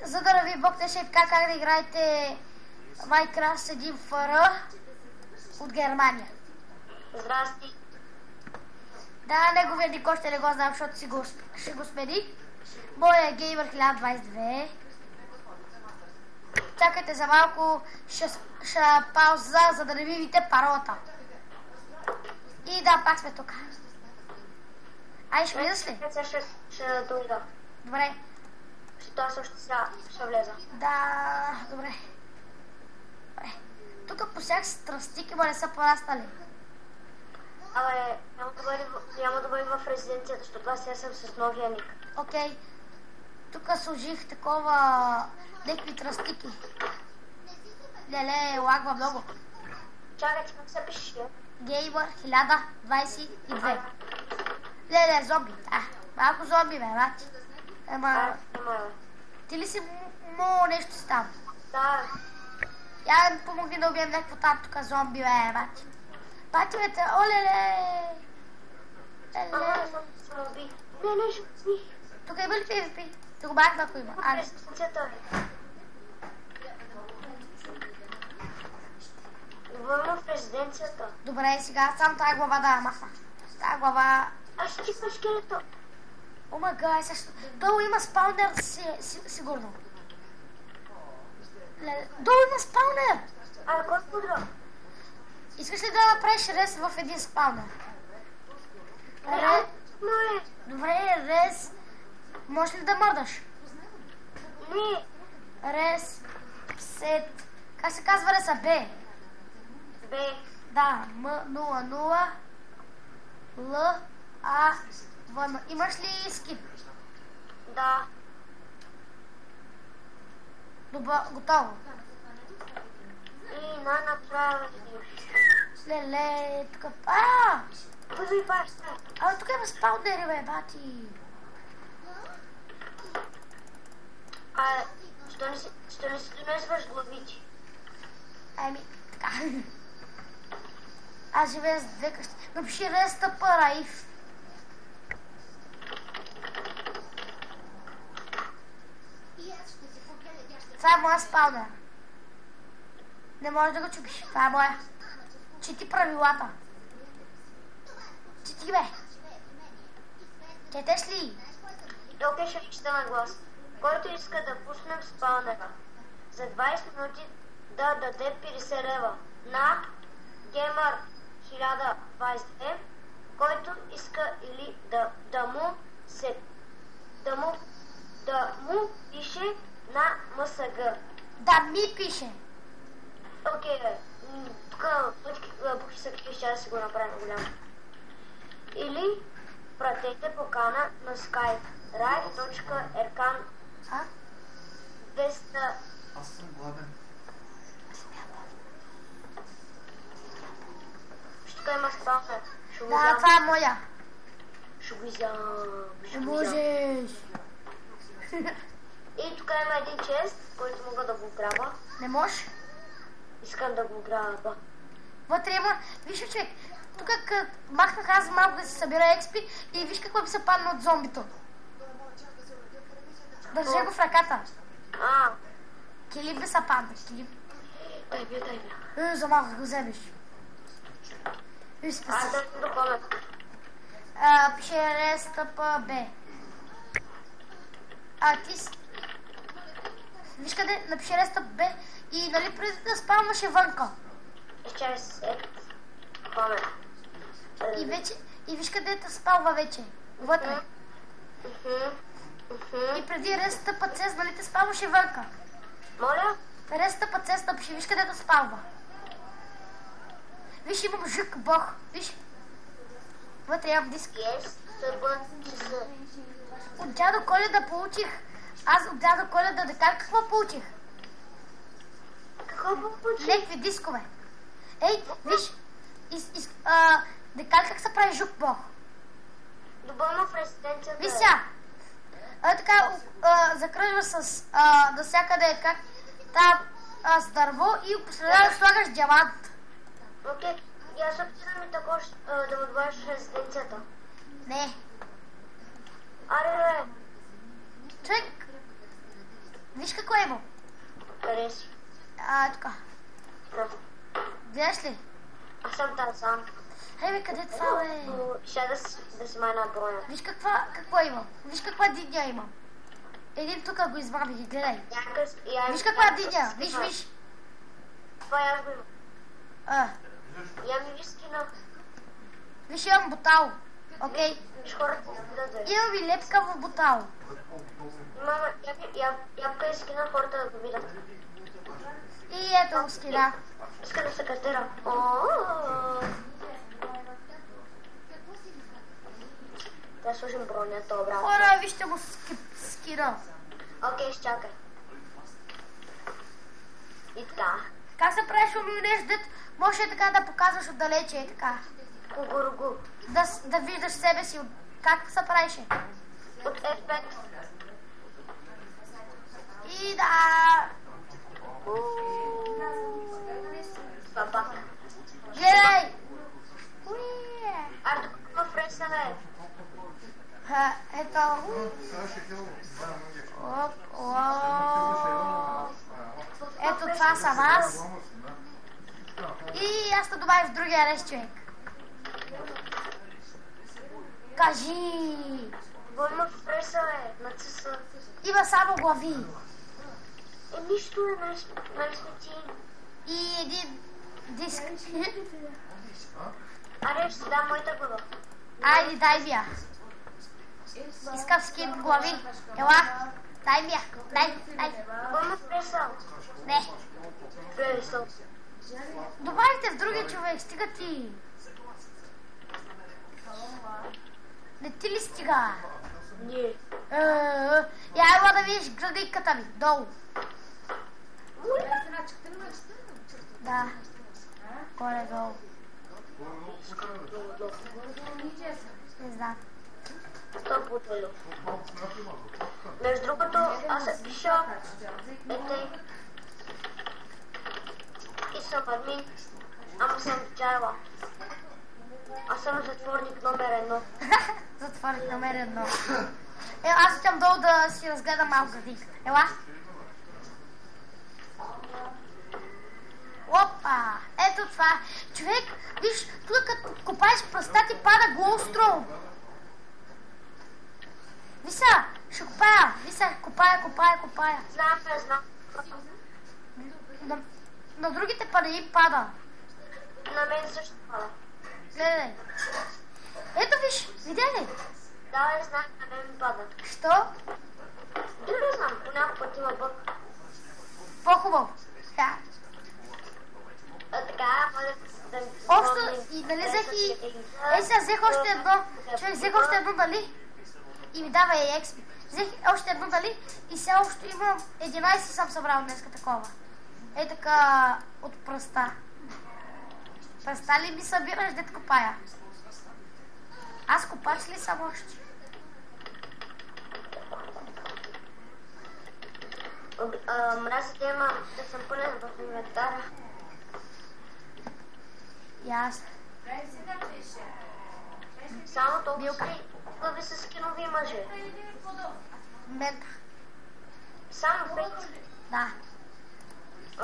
за да ви бокнеше така как да играете Minecraft с един ФР от Германия. Здрасти. Да, неговия ник още не го знам, защото ще го смени. Моя е Gamer 1022. Чакайте за малко, ще пауза, за да не ви видите паролата. И да, пак сме тук. Ай, ще влизаш ли? Ще дойда. Добре. Аз също сега ще влеза. Да, добре. Тук по всяк страстики, ма не са пораснали. Абе, няма да бъде в резиденцията, защото аз сега съм с новия ник. Окей. Тук сложих такова някакви тръстики. Леле, лагва много. Чакай, ти как се пишеш, бе? Gamer 1022. Леле, зомби. Малко зомби, бе, мати. Ама, ти ли си нещо си там? Да. Я ми помогни да убием някакво там тук зомби, бе, мати. Пати, бе, олеле. Леле. Не, ще спи. Тук има ли PvP? Тук бахме, ако има. В резиденцията. Добре, сега само тази глава да я махна. Тази глава... Аз ще кипна скелето. О май гад, също... Долу има спаунер, сигурно. Долу има спаунер! Кой подра? Искаш ли да направиш рез в един спаунер? Добре, рез. Можеш ли да мърдаш? Не. Рез, сет. Как се казва реса? Б. Б. Да, М00 Л А В. Имаш ли скин? Да. Добре, готово. И направи. Леле, тук... Пъзви баш. Тук има спаунери, бе, бати. Що не си донесваш главичи? Ами, така. Аз живея с две къщи. Напиши рестъпа, Раиф. Това е моя спаунер. Не можеш да го чупиш. Това е моя. Чети правилата. Чети, бе. Четеш ли? Окей, ще чета на глас. Който иска да пуснем спаунера за 20 минути да даде 50 лева на Gamer 1022, който иска или да му пише на МСГ. Да ми пише. Окей, тук букви са какви, ще да си го направим голямо. Или пратете покана на Skype rai.erkan 200. Аз съм гладен. Тук има спаунер. Да, това е моя. Ще Можеш. И тук има един чест, който мога да го граба. Не можеш? Искам да го граба. Вътре има... Виж, човек, тук махнах аз малко да се събира експи и виж какво ми се падна от зомбито. Държи го в ръката. Килим би се падна, килим. Дай бе. За малко го вземеш. Виж спаси. Аз да съм доколен. Пише рестъпа Б. Ти си... Виж къде, напиши рестъп Б и нали преди да спамваше вънка. Чай сет. Комен. И виж къде те спалва вече. Вътре. И преди рестъпа С, нали те спалваше вънка. Моля? Рестъпа С напиши, виж къде те спалва. Виж, имам жък бог. Виж. Вътре имам диск. От дядо Коледа получих. Аз от дядо Коледа декар какво получих? Какво получих? Някакви дискове. Ей, виж. Декар как се прави жук бог? Добавно в резиденцията. Виж сега. Така закръжва с навсякъде как с дърво и по среда слагаш диамант. Окей. И аз опитам и тако да ме добавиш в резиденцията. Не. Аре, Човек, кое има? Къде си? Тук. Да. Гледаш ли? Аз съм там сам. Бе, къде това, бе? Ще да си майна броня. Виж какво имам. Виж каква диня имам. Един тук го измамих и гледай. Виж каква диня. Виж. Това аз го имам. Я ми виж скина. Виж, имам бутал. Окей. Виж хората да дойдат. Имам и лепка в бутал. Мама, ябка и скина хората да го видят. И ето го скина. Иска да се катера. Да сложим бронята обратно. Хора, вижте го скина. Окей, изчакай. И така. Как се правиш умилнеш, дет може така да показваш отдалече, е така. Кугуругу. Да виждаш себе си. Как се правише? От F5. И да. Бабак. Гледай. Тук има фресна, бе. Ето. Ето това съм аз. И аз те добавя в другия рез, човек. Кажи. Има фреса, бе. Нацеса. Има само глави. Нищо е, нали сме ти. И един диск. Аре, ще дам моята глава. Айде, дай ми я. Искам скин глави. Ела, дай ми я. Дай. Има фреса. Не. Фреса. Добавите в другия човек, стига ти. Не ти ли стига? Не. Я ела да видиш градинката ми, долу. Да. Горе-долу. Не знам. Стопутело. Между другото, аз съм пиша и съм админ, ама съм джайла. Аз съм затворник номер 1. Затворник номер 1. Аз отивам долу да си разгледам малко градинката. Ела. Опа! Ето това. Човек, виж, тук като копаеш пръста ти пада глоустрол. Виса, ще копая. Виса, копая. Знам. На другите па не им пада. На мен също пада. Гледай. Ето виж, видя ли? Да, знам, на мен ми пада. Що? Не знам, по някакъв път има бък. По-хубаво. Да. Така, да ми Общо, и нали взех и... Сега взех още едно. Човек, взех още едно, дали? И ми дава и експи. Взех още едно, дали? И сега общо имам 11 съм събрал днеска такова. Е така от пръста. Пръста ли ми събираш, дет копая? Аз копач ли съм още? Мразите има да съм пълен в инвентара. Ясно. Само толкова си глави с скинови мъже. Мента. Само 5. Да.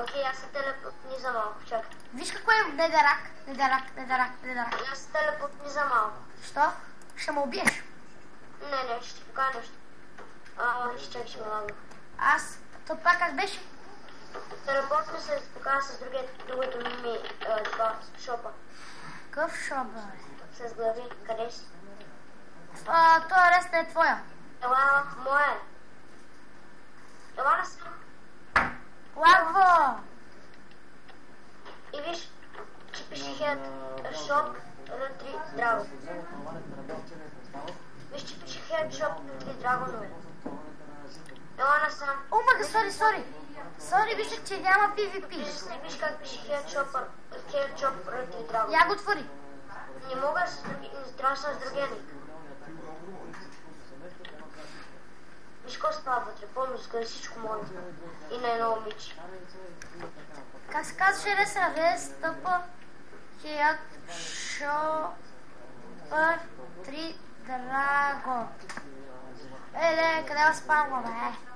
Окей, аз се телепортни за малко, чакай. Виж какво е недерак. Аз се телепортни за малко. Що? Ще ме убиеш. Не, ще ти покажа нещо. Чакай, ще ме лагна. Аз, то пак как беше? Телепортни се покажа с другото ми това шопа. Къв шоп, бе? С глави, къде си? Той арест е твоя. Ела, моя. Ела на съм. Лагво! И виж, че пише head shop R3 Dragon. Виж, че пише head shop R3 Dragon. Ела на съм. Омага, сори. Сори, виждаш, че няма PvP. Виж как пише head shop R3 Dragon. Я го отвори. Не мога трябва с другия ник. Виж какво става вътре, по-миска всичко може. И на едно момиче. Как се казваше рез тъпа? Head shop R3 Dragon. Къде спамва, бе?